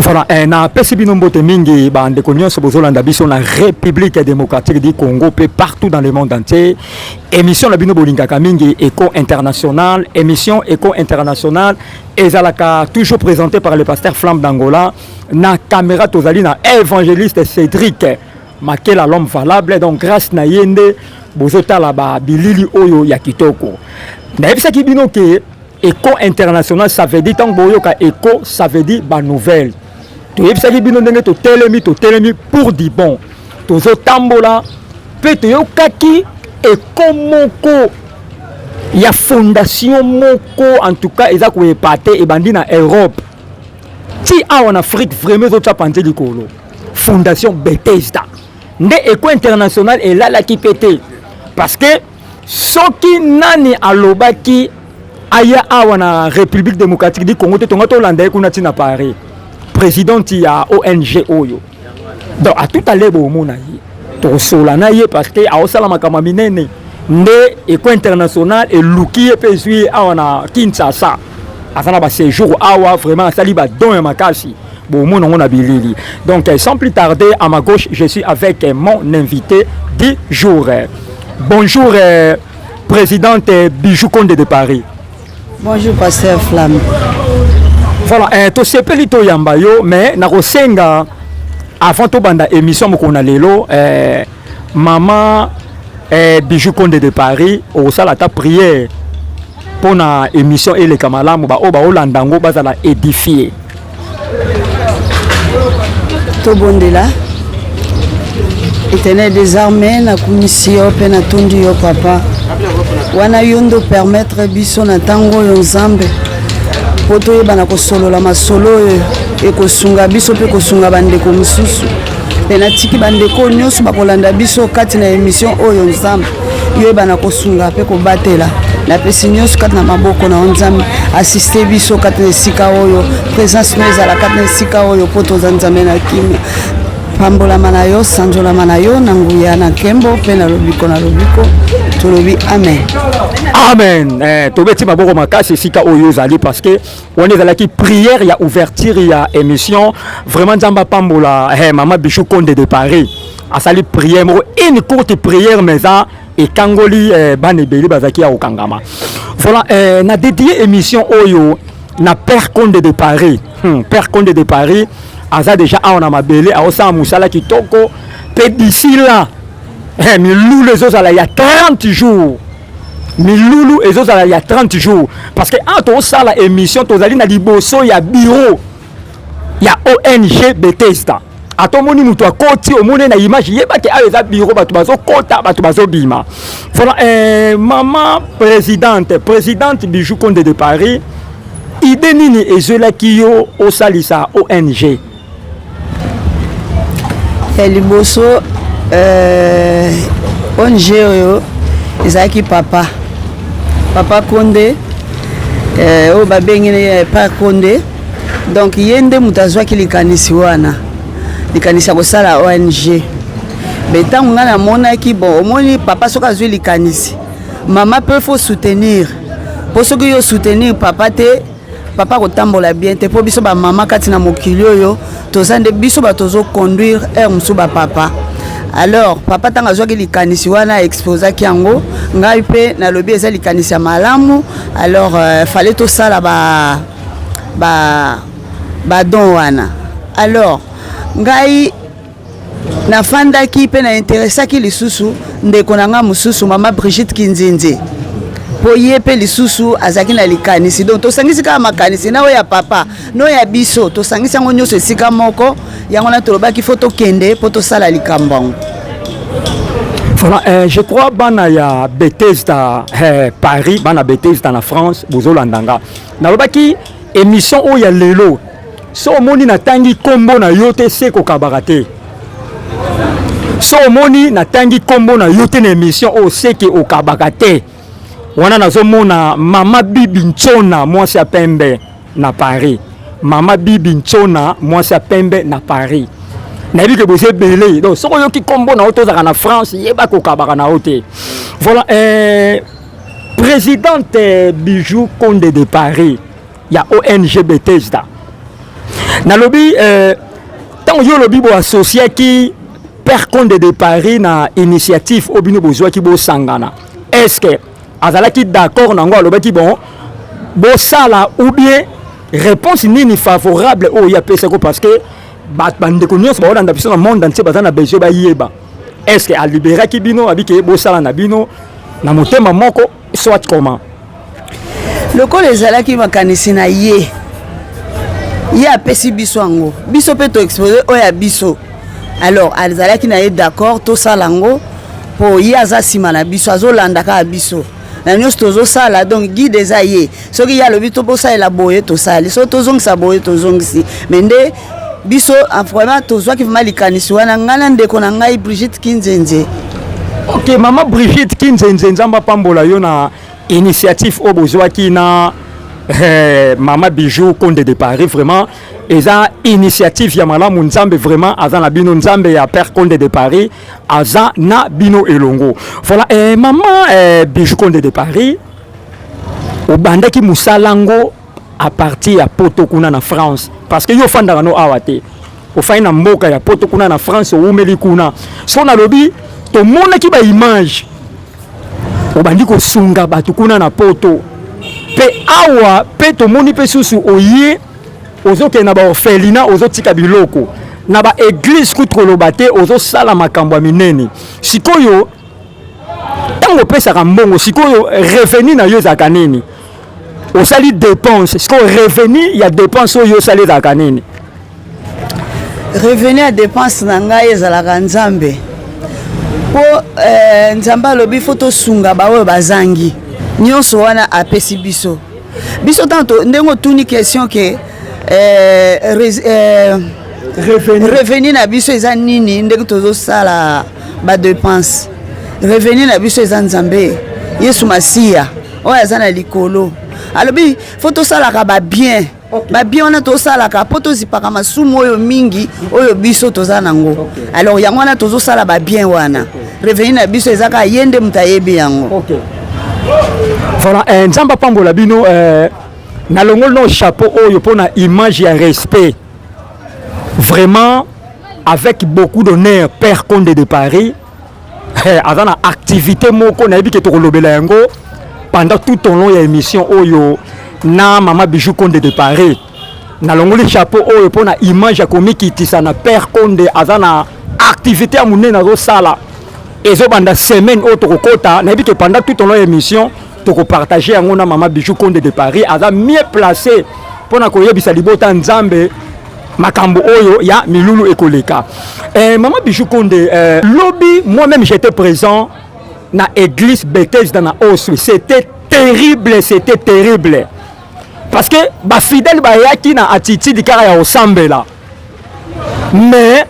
Voilà, na pesi binombo te mingi bande konyo so bozolanda biso na République démocratique du Congo pe partout dans le monde entier. Émission la bino bolingaka mingi Écho International, émission Écho International ezalaka toujours présenté par le pasteur Flamme d'Angola na caméra tozali na évangéliste Cédric Makela l'homme valable donc grâce na yende bozotala ba bilili oyo ya kitoko. Na yebisa ki bino ke Écho International ça veut dire tant boyoka écho ça veut dire ba nouvelle. Tu yebisaki bino ndenge to telemi pour di bon tozo tambola pe to yokaki eko moko ya fondation moko en tout cas eza ko epate e bandi na Europe ti en Afrique vraiment zo tchapante likolo fondation Bethesda nde Écho International et là qui pété parce que soki nani alobaki aya awana République démocratique du Congo te tonga to landa kuna tina Paris président ya ONG oyo donc à tout à l'heure au mona yi to solana yi parce que a osala makama minene nde Écho International et luki pe zui awana Kinshasa asana ba séjour awa vraiment sali ba don makasi bon mona on a bilili donc sans plus tarder à ma gauche je suis avec mon invité du jour. Bonjour présidente Bijou Condé de Paris. Bonjour pasteur Flamme. Voilà, to sepeli to yamba yo mais na kosenga avant to banda émission mokona lelo maman Bijou Condé de Paris au sala ta prière pour na émission et les kamalamu ba o ba olandango bazala édifier. To bondela. Éternel des armées na commission pe na tondi yo papa. Wana yondo permettre biso na tango yo nzambe. Poto yebana kosolola masolo e kosunga biso pe kosunga bandeko mususu pena tiki bandeko nyonso bakolanda biso kati na émission oyo nzambe yebana kosunga pe kobatela na pesi nyonso kati na maboko na nzambe assister biso kati na sika oyo présence nous ala kati na sika oyo poto za nzambe na kimia pambola manayo sanjola manayo na nguya na kembo pe na lobiko tolobi amen. Amen. Tobeti maboko makasi sika oyo zali parce que on est dans la prière, il y a ouverture, il y a émission. Vraiment Nzamba pambola maman Bijou Condé de Paris. A sali prière, une courte prière mais ça et kangoli banebeli bazaki ya okangama. Voilà, na dédié émission oyo na Père Condé de Paris. Père Condé de Paris, aza déjà on a mabele a osa musala kitoko pe d'ici là. Milou les autres il y a 30 jours. Milulu et autres il y a 30 jours parce que entre ça la émission tozali na liboso ya bureau ya ONG Bethesda atomoni mutu akoti omone na image yeba ke aza bureau batu bazo kota batu bazo bima. Voilà maman présidente Bijou Condé de Paris idée nini ezola kiyo osalisa ONG liboso ONG oyo ezaki papa Condé o babengine pa Condé donc yende mutazwa kilikanisi wana likanisa kosala ONG betango ngana mona ki bon omoni papa soka zwi likanisi mama peut faut soutenir pour ce que yo soutenir papa kotambola bien te po biso ba mama kati na mokili oyo tozande biso ba tozo conduire musu ba papa. Alors papa tanga zwaki likanisi wana exposa kiango ngai pe na lobi eza likanisi ya malamu alors fallait to sala ba don wana alors ngai na fandaki pe na interesaki lisusu ndeko nanga mususu mama Brigitte Kinzinzi po ye pe lisusu azaki na likanisi donc to sangisi ka makanisi na ya papa no ya biso to sangisi ngo nyonso esika moko yango na tolobaki photo kende poto sala likambango. Voilà, je crois bana ya Bethesda Paris bana Bethesda na France bozolandanga na lobaki émission o ya lelo so moni na tangi kombo na yote seko kabarate so moni na tangi kombo na yote na émission o seki o kabakate wana nazomona mama Bibi Nchona mwasi ya pembe na Paris mama Bibi Nchona mwasi ya pembe na Paris na bi ke bose belé donc soko yoki kombo na oto za na France yeba ko kabaka na ote. Voilà présidente Bijou Condé de Paris ya ONG Bethesda na lobby tant yo lobby bo associé qui perd compte de Paris na initiative obino bozwa ki bo sangana est-ce que azalaki d'accord nango alobaki bon bo sala ou bien réponse nini favorable o ya pesa ko parce que bande ko nyos ba dans biso na monde entier bazana besoin ba yeba est-ce que a libérer ki bino abiki bo sala na bino na motema moko soit comment le ko les alaki makanisi na ye apesi biso ango biso pe to exposer o ya biso alors azalaki na ye d'accord to salango po ye aza sima na biso azolanda ka biso na nyos tozo sala donc guide eza ye soki ya lobi to posa ela boye to sali so tozong sa boye to zongisi mende biso vraiment tozwa ki vraiment likanisi wana ngana ndeko na ngai Brigitte Kinzenze. OK maman Brigitte Kinzenze nzamba pambola yo na initiative obozwa ki na Mama Bijou Conde de Paris vraiment eza initiative ya malamu nzambe vraiment aza na bino nzambe ya Père Conde de Paris aza na bino elongo voilà maman Bijou Conde de Paris obandaki musalango à partir ya poto kuna na France parce que yo fandaka no awate ofai na mboka ya poto kuna na France oumeli kuna so na lobi to monaki ba image obandi ko sunga batu kuna na poto pe awa pe to moni pe susu oye ozoke na ba orphelina ozotika biloko na ba église kutrolobate ozo sala makambo ya minene sikoyo tango pesa ka mbongo sikoyo revenu na yo za kanini osali dépense sikoyo revenu ya dépense oyo sali za kanini revenu ya dépense na ngai ezalaka nzambe po nzambe alobi fo tosunga baoyo bazangi nyonso wana apesi biso tanto ndengo tuni question ke revenu na biso eza nini ndenge tozosala ba dépense revenu na biso eza nzambe Yesu Masiya oyo aza na likolo alobi fo tosalaka babien babien wana tosalaka po tozipaka masumu oyo mingi oyo biso toza nango alors yango wana tozosala babien wana revenu na biso ezaka yende mutayebi yango voilà nzamba pambola bino na longol no chapeau oyo pona image ya respect vraiment avec beaucoup d'honneur Père Conde de Paris avant la activité moko na yebi ke to kolobela yango pendant tout au long ya émission oyo na Mama Bijou Conde de Paris na longol chapeau oyo pona image ya komikitisa na Père Conde azana activité ya munene zo sala ezo banda semaine oyo tokokota na yebi ke pendant tout au long ya émission toko partager yango na Mama Bijou Conde de Paris aza mieux placé pona koyebisa libota nzambe makambo oyo ya milulu ekoleka Mama Bijou Conde lobby moi-même j'étais présent na église Bethesda na Oswe c'était terrible parce que ba fidèle ba yaki na attitude kara ya osambela mais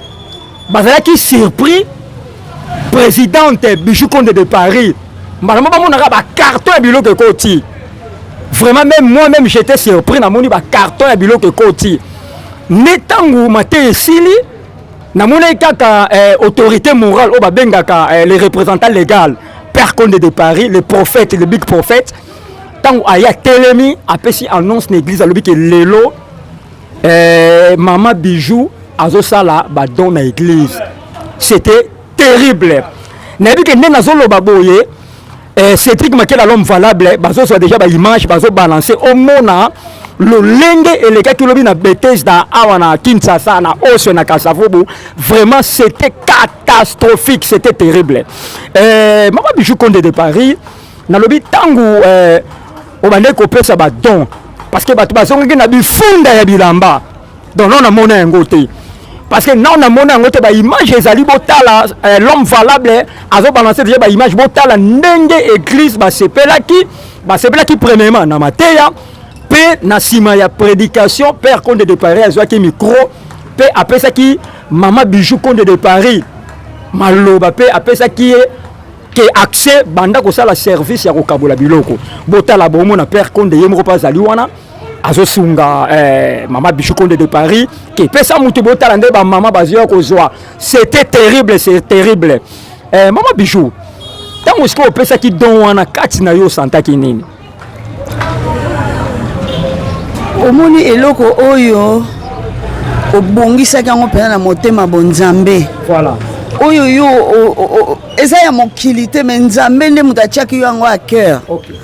bazalaki surpris présidente Bijou Conde de Paris malama ba monaka ba carton ya biloko ekoti vraiment même moi-même j'étais surpris na moni ba carton ya biloko ekoti netangu mate esili na moni kaka autorité morale o ba bengaka les représentants légaux Père Conde de Paris le prophète le big prophète tangu aya telemi apesi annonce l'église alobi ke lelo Mama Bijou azosala ba don na église c'était terrible na bi ke nena zoloba boye Cédric Makela l'homme valable bazo soit déjà ba image bazo balancer au mona le lenge et les gars qui lobi na Bethesda awana Kinshasa na Oswe na Kasavubu vraiment c'était catastrophique c'était terrible Mama Bijou Conde de Paris na lobi tangu o bande ko pesa ba don parce que batu bazongi na bifunda ya bilamba donc non na mona ngote parce que non na mona ngote ba image ezali botala l'homme valable azo balancer déjà ba image botala ndenge église ba sepelaki premièrement na mateya pe na sima ya prédication Père Conde de Paris azwaki micro pe apesaki Mama Bijou Conde de Paris maloba pe apesaki ke accès banda ko sala service ya ko kabola biloko botala bomo na Père Conde yemoko pa zali wana azosunga Mama Bijou Conde de Paris qui pesa mutu botala nde ba mama bazio ko zwa c'était terrible Mama Bijou tango sko pesa ki don wana kati na yo santaki nini omoni eloko oyo obongisaki yango mpena na motema bonzambe. Voilà. Oyo yo eza ya mokili te me nzambe nde moto atiaki yo yango à cœur. Okay.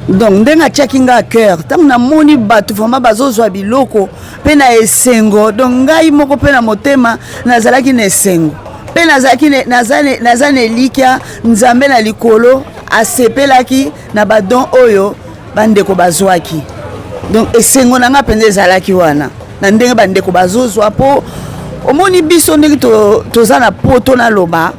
Donc ndenge atiaki nga à cœur ntango namoni bato vraimen bazozwa biloko mpe na esengo donc ngai moko mpe na motema nazalaki na esengo mpe naza na elikya nzambe na likolo asepelaki na badon oyo bandeko bazwaki. Donc esengo na nga mpenza ezalaki wana na ndenge bandeko bazozwa mpo omoni biso ndenge toza na poto na loba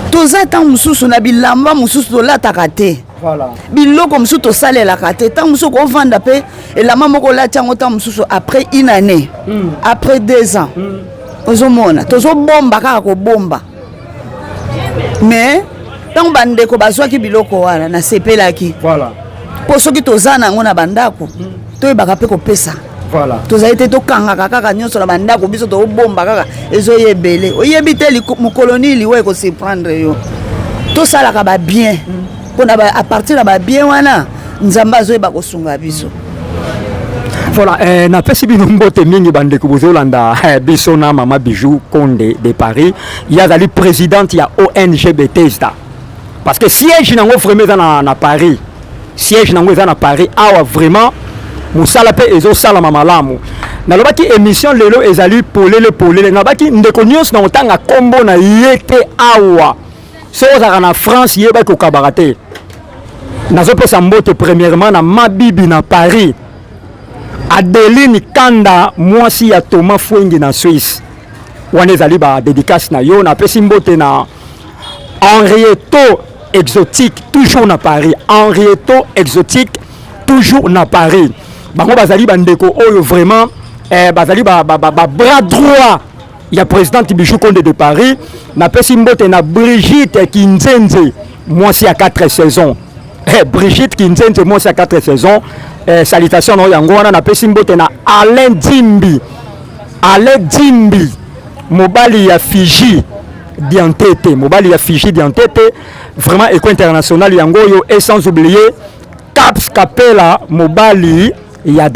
toza ntango mosusu na bilamba mosusu tolataka te. Voilà. Biloko mosusu tosalelaka te ntango mosusu kovanda mpe elamba moko olati yango ntango mosusu après une année après 2 ans ozomona tozobomba kaka kobomba mais ntango bandeko bazwaki biloko wana nasepelaki. Voilà. Mpo soki toza nango na bandako toyebaka mpe kopesa. Voilà. Tozali te tokangaka kaka nyonso na bandako biso tobomba kaka ezoya ebele oyebi te mokoloni liwa ekosurprendre yo tosalaka babien mpona a partir na babien wana nzambe azoyeba kosunga biso. Voilà, napesi bino mbote mingi bandeko bozolanda biso na Mama Bijou Konde de Paris. Il y a la présidente, il y a ONG Bethesda. Parce que siège nango vraiment na Paris. Siège nango eza na Paris. Awa vraiment musala pe ezo sala mamalamu. Na lobaki émission lelo ezali polele nabaki ndeko nyonso na otanga kombo na yete awa. So za na France yeba ko kabarate. Nazo pesa mbote premièrement na Mabibi na Paris. Adeline Kanda mwasi ya Thomas Fwengi na Suisse. Wane ezali ba dédicace na yo na pesi mbote na Henrietto Exotique toujours na Paris. Henrietto Exotique toujours na Paris. Bango bazali bandeko oyo vraiment bazali ba bras droit ya présidente Bijou Konde de Paris. Na pesi mbote na Brigitte Kinzenze mwasi ya 4 saisons. Brigitte Kinzenze mwasi ya 4 saisons. Salutation na yango wana na pesi mbote na Alain Dimbi mobali ya Fiji Diantete vraiment éco international yango yo et sans oublier Caps Capella mobali ya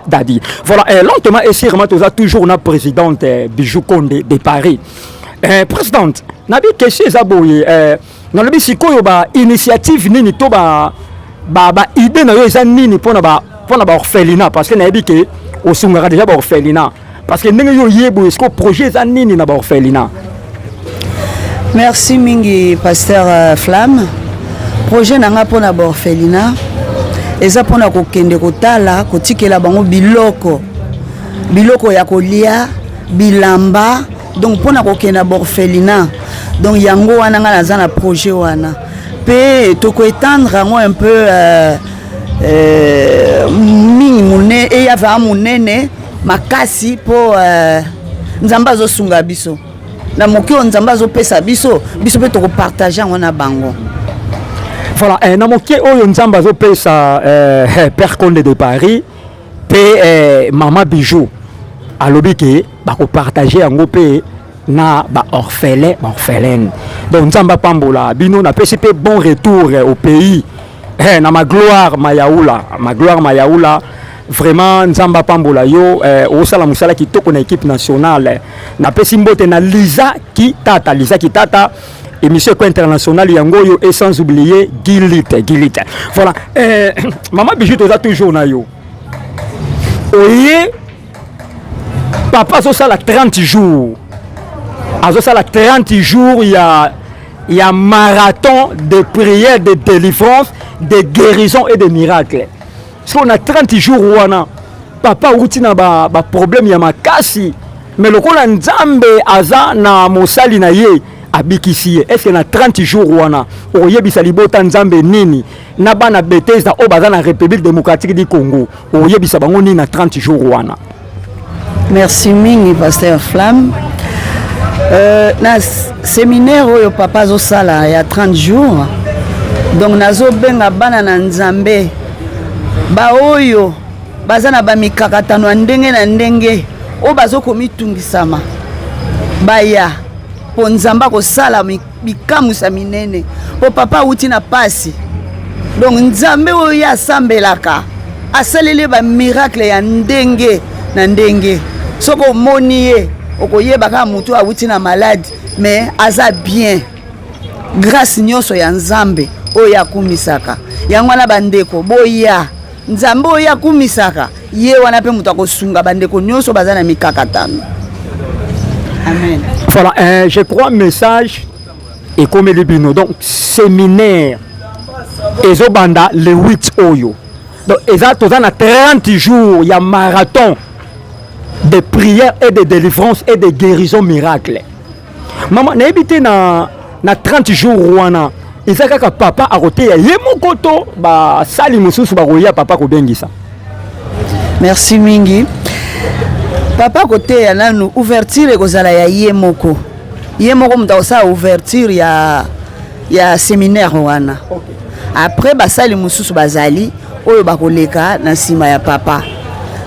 Dadi voilà lentement et sûrement toza toujours na présidente Bijou Konde de Paris présidente nabi question za boye na lobi sikoyo ba initiative nini to ba idée na yo eza nini pona ba orphelinat parce que na yebi ke osungaka déjà ba orphelinat parce que ndenge yo yebo est-ce projet eza nini na ba orphelinat. Merci mingi pasteur Flamme. Projet nanga pona ba orphelinat eza pona kokende kotala kotikela bango biloko ya kolia bilamba donc pona kokenda ba orphelinat donc yango wana nga naza na projet wana pe toko étendre un peu mingi mune et ya va munene makasi po nzamba zo sunga biso na mokio nzamba zo pesa biso pe toko partager na bango. Voilà, na mokio oyo nzamba zo pesa Père Konde de Paris pe Mama Bijou alobi ke ba ko partager yango pe na ba orphelin donc nzamba pambola bino na PCP bon retour au pays na ma gloire mayaoula vraiment nzamba pambola yo osala musala kitoko na équipe nationale na pesi mbote na Lisa Kitata émission internationale yango yo et sans oublier Gilite voilà Mama Bijou toza toujours na yo oye papa so sala 30 jours azosala 30 jours il y a marathon de prière, de délivrance, de guérison et de miracles. Si on a 30 jours wana papa uti na ba problème ya makasi mais lokola nzambe aza na mosali na ye abikisi est-ce que na 30 jours wana oyebisa libota nzambe nini na bana Bethesda o baza na République démocratique du Congo oyebisa bango nini na 30 jours wana. Merci mingi pasteur Flamme. Na séminaire oyo papa zo sala ya 30 jours donc nazo benga bana na nzambe ba oyo baza na ba mikakatano ndenge na ndenge o bazo komitungisama baya po nzamba ko sala bikamusa minene po papa uti na pasi donc nzambe oyo ya sambelaka asaleli ba miracle ya ndenge na ndenge soko moni ye okoyeba ka mutu awuti na malade mais aza bien grâce nyonso ya Nzambe oyo akumisaka yango na bandeko boya Nzambe oyo akumisaka ye wana pe mutu akosunga bandeko nyonso baza na mikakatano. Amen. Voilà, je crois message et comme les bino donc séminaire ezobanda le 8 oyo donc ezatoza na 30 jours ya marathon de prière et de délivrance et de guérison miracle. Maman naebité na 30 jours wana ezaka papa akoteya ye mokoto ba sali mususu ba koya papa ko bengisa. Merci mingi. Papa koteya nanu ouverture kozala ya ye moko mutaosa ouverture ya séminaire wana. Okay. Après basali mususu bazali oyo bakoleka na sima ya papa.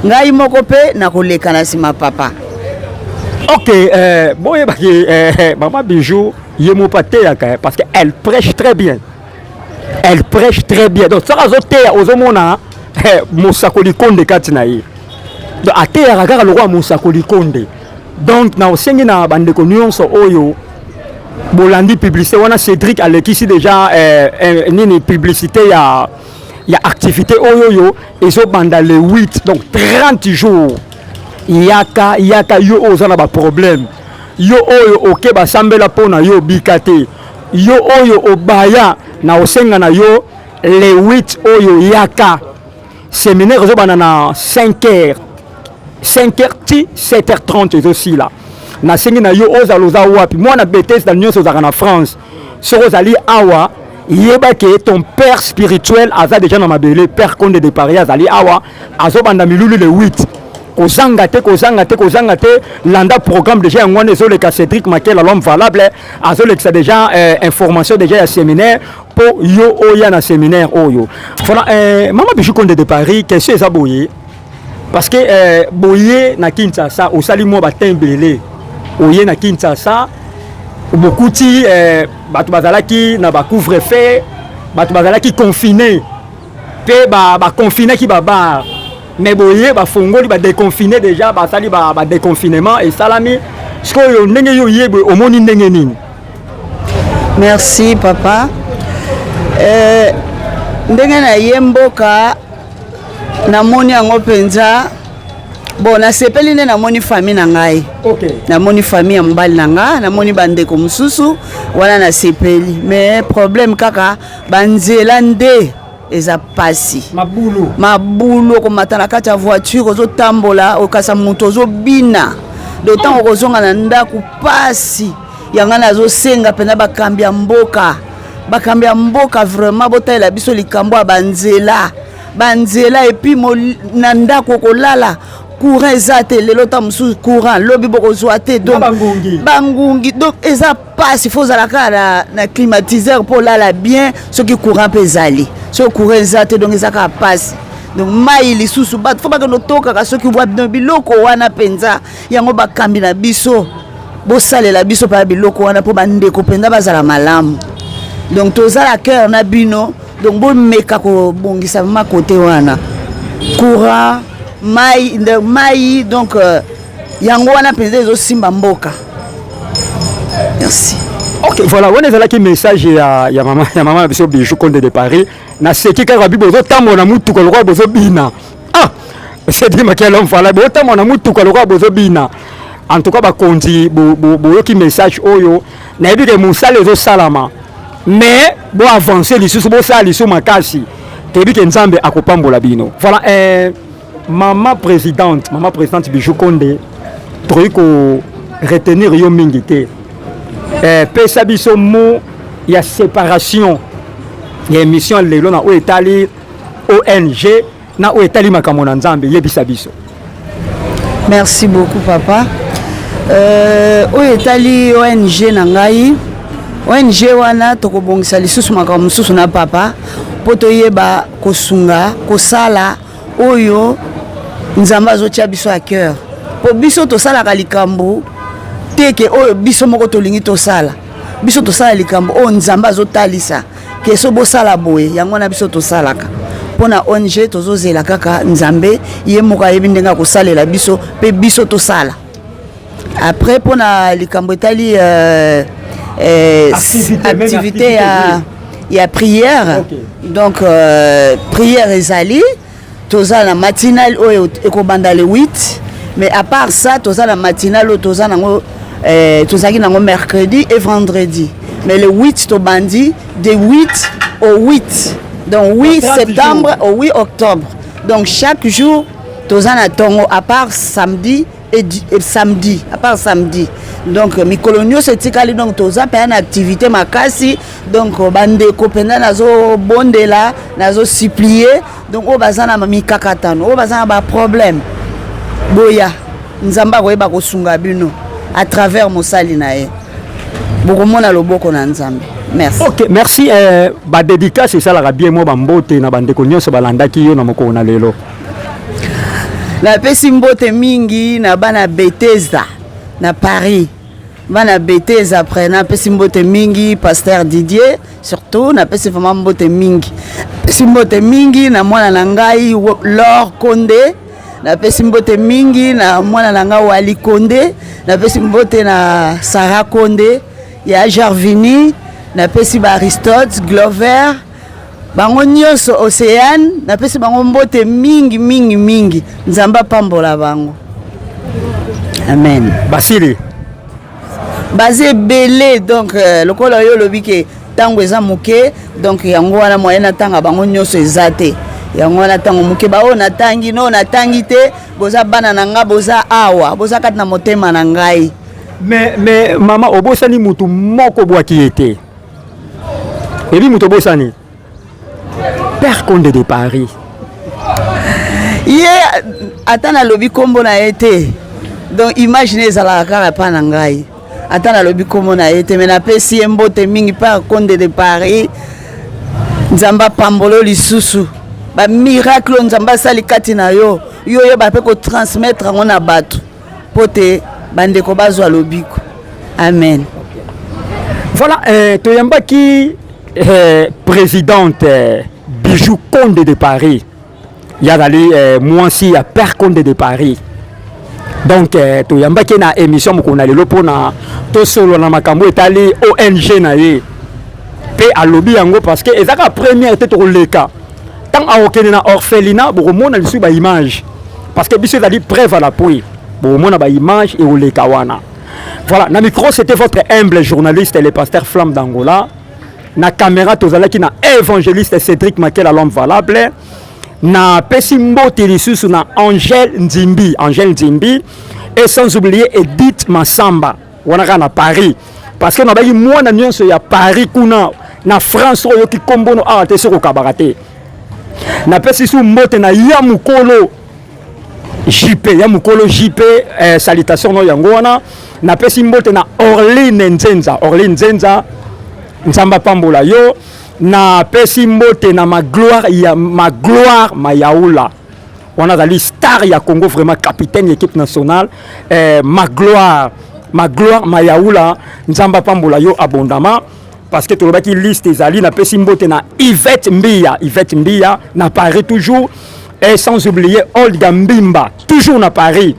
Ngai moko pe na koleka na sima papa. Ok, boye baki maman Bijou yemo pateaka parce que elle prêche très bien. Elle prêche très bien. Donc ça azoteya ozomona Mosakoli Konde katina yi. Donc ateya kaka le roi Mosakoli Konde. Donc na osengi na bandeko nyonso oyo bolandi publicité wana Cédric alekisi déjà nini publicité ya activité oyo ezo banda le 8 donc 30 jours yaka yo ozana ba problème yo oyo oke basambela pona yo bikate yo oyo obaya na osenga na yo le 8 oyo yaka séminaire ezo banda na 5h ti 7h30 aussi là na sengi na yo ozaloza wapi mwana Bethesda nyonso zaka na France soko zali awa yeba ke ton père spirituel aza déjà na mabele père Konde de Paris azali awa azobanda milulu le 8 kozanga te landa programme déjà ngone ezoleka Cédric Makela l'homme valable azoleka déjà information déjà ya séminaire po yo oya na séminaire oyo voilà maman Bijou Konde de Paris question eza boye parce que boye na Kinshasa osali mo batembele oye na Kinshasa bokuti bato bazalaki na ba couvre-feu bato bazalaki confiné pe ba confiné ki baba mais boye ba fongoli ba déconfiné déjà ba sali ba déconfinement et salami ce que yo ndenge yo yebe omoni ndenge nini. Merci papa. Ndenge na yemboka na moni yango penza bon na sepeli nde na moni famille na ngai. Okay. Na moni famille ya mbali na nga na moni bandeko mususu wana na sepeli mais problème kaka banzela nde eza pasi mabulu komata na kati ya voiture ozotambola okasa moto ozobina d'autant okozonga na ndako pasi yanga nazosenga pena bakambi ya mboka vraiment botalela biso likambo ya banzela et puis na ndako kolala courant ezate lelo ta musu courant lobi bokozwa te donc bangungi donc eza passe faut zalaka na climatiseur pour lala bien ce qui courant pezali ce courant ezate donc ezaka passe donc mai lisusu bat faut baka no toka ka soki bwa biloko wana penza yango bakambi na biso bosalela biso pa biloko wana po bandeko penda bazala malamu donc tozala cœur na bino donc bo meka ko bongisa ma côté wana courant mai donc yango wana penza ezo simba mboka. Merci. Ok, voilà, on est là qui message ya maman biso Bijou Konde de Paris na seki ka bibo zo tambo na mutu ko roi bozo bina. Ah, c'est dit ma quel homme fala bo tambo na mutu ko roi bozo bina. En tout cas ba konzi bo ki message oyo na ebi ke musala ezo salama. Mais bo avancer lisusu bo sala lisusu makasi. Tebi ke Nzambe akopambola bino. Voilà maman présidente Bijou Konde troy ko retenir yo mingité. Pesa biso mo ya séparation ya émission lelo na o etali ONG na o etali makambo na Nzambe yebisa biso. Merci beaucoup papa. O etali ONG na ngai ONG wana tokobongisa lisusu makambo mususu na papa poto yeba kosunga kosala oyo Nzambe azotia biso à cœur po biso tosalaka likambo teke oyo biso moko tolingi tosala biso tosala likambo o Nzambe azotalisa ke so bosala boye yango na biso tosalaka pona ONG tozozela kaka nzambe ye moko ayebi ndenge akosalela biso pe biso tosala. Après pona likambo etali activité ya prière. Okay. Donc prière ezali toza la matinale oyo ekobanda le 8, mais à part ça toza la matinale oyo toza nango tozaki nango mercredi et vendredi. Mais le 8 tobandi de 8 au 8. Donc 8 septembre au 8 octobre. Donc chaque jour toza na tongo à part samedi et samedi, à part samedi. Donc mikolonio se tikali donc toza pe na activité makasi. Donc bande ko penda nazo bondela nazo supplier. Donc o bazana mami kakatano o bazana ba problème boya nzamba ko eba ko sunga bino à travers mosali na ye bokomona loboko na nzambe. Merci. OK, merci. Ba dédicace ça la bien mo bambote na bande ko nyonso balandaki yo na moko na lelo. La pesi mbote mingi na bana Bethesda na Paris. Bana Bethesda après na pesi mbote mingi pasteur Didier surtout na pesi vraiment mbote mingi. Pesi mbote mingi na mwana na ngai Laure Condé. Na pesi mbote mingi na mwana na ngai Wali Condé. Na pesi mbote na Sarah Condé ya Jarvini. Na pesi ba Aristote Glover. Bango nyonso Océane na pesi bango mbote mingi nzamba pambola bango. Amen. Basili basé belé donc lokolo yo lobike tango eza muke donc yango wana moyena tanga bango nyonso ezate yango wana tango muke ba ona tangi no na tangi te boza bana nanga boza awa boza kat na motema na ngai. Mais mama obosani mutu moko bwaki ete ebi mutu obosani Père Condé de Paris. Yeah, atana lobi kombo na ete. Donc imaginez ezala kaka pa na ngai. Atana lobi kombo na ete mais na pesi mbote mingi Père Condé de Paris. Nzamba pambolo lisusu. Ba miracle nzamba sali kati na yo. Yo ba pe ko transmettre ngona bato. Pote bande ko bazwa lobiko. Amen. Voilà, toyamba ki présidente Bijou Condé de Paris. Il y a moi aussi à Père Condé de Paris. Donc to yamba ki na émission mo kona lelo pona to solo na makambo etali ONG na ye. Pe alobi yango parce que ezaka première tête au leka. Tant a okene na orphelinat bo mona lisu ba image. Parce que biso ezali preuve à l'appui. Bo mona ba image et au leka wana. Voilà, na micro c'était votre humble journaliste le pasteur Flamme d'Angola. Na caméra tozalaki na évangéliste Cédric Makela l'homme valable. Na pesi mbote lisusu na Angèle Nzimbi et sans oublier Edith Massamba wana na Paris parce que na baki mwana nyonso ya Paris kuna na France oyo ki kombono a te soko kabarate na pesi su mbote na Yamukolo JP salutation no yango wana na pesi mbote na Orline Nzenza nzamba pambola yo na pesi mbote na Magloire Mayaoula. On a la star ya Congo vraiment capitaine équipe nationale Magloire Mayaoula nzamba pambola yo abondamment parce que tolobaki liste ezali na pesi mbote na Yvette Mbia na Paris toujours et sans oublier Olga Mbimba toujours na Paris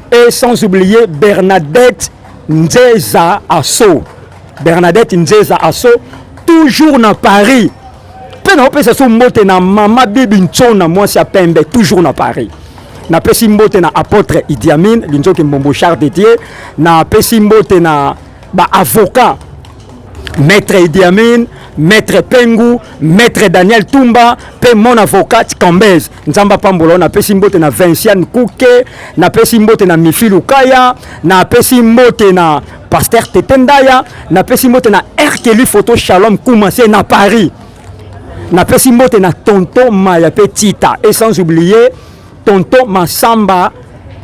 et sans oublier Bernadette Nzeza Asso toujours na Paris. Pena opesa so mbote na mama Bibi Nchona moi si Pembe toujours na Paris. Na pesi mbote na apôtre Idi Amin linzoki mbombo char dédié na pesi mbote na ba avocat maître Idi Amin, maître Pengu, maître Daniel Tumba, pe mon avocat Kambez. Nzamba pambolo na pesi mbote na Vinciane Kouke, na pesi mbote na Mifilu Kaya, na pesi mbote na Pasteur Tetendaya, na pesi mbote na Erkeli Photo Shalom Koumassé na Paris. Na pesi mbote na Tonton Maya Petita et sans oublier Tonton Massamba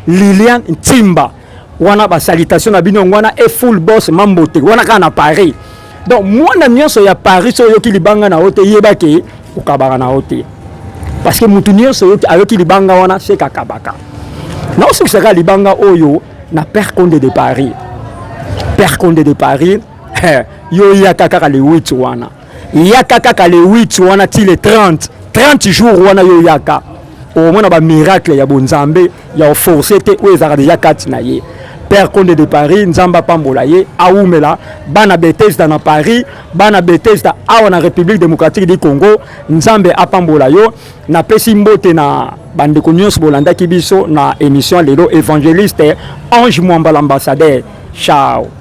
Lilian Timba. Wana ba salutation na bino wana e full boss mambote wana kana Paris. Donc moi na nyonso ya Paris so yoki libanga na hote yebake ukabaka na hote. Parce que mutu nyonso yoki ayoki libanga wana c'est kakabaka. Na osu saka libanga oyo na Père Condé de Paris. Père Condé de Paris yo ya kaka le 8 wana. Ya kaka le 8 wana ti le 30 30 jours wana yo yaka au moins ba miracle ya bonzambe ya forcer te o ezaka déjà kati na ye. Père Condé de Paris, Nzamba Pambolaye, Aoumela, Bana Bethesda na Paris, Bana Bethesda awa na République démocratique du Congo, Nzambe Apambolayo, na Pesimbote na Bande Konyos Bolanda Kibiso na émission Lelo évangéliste Ange Mwamba l'ambassadeur. Ciao.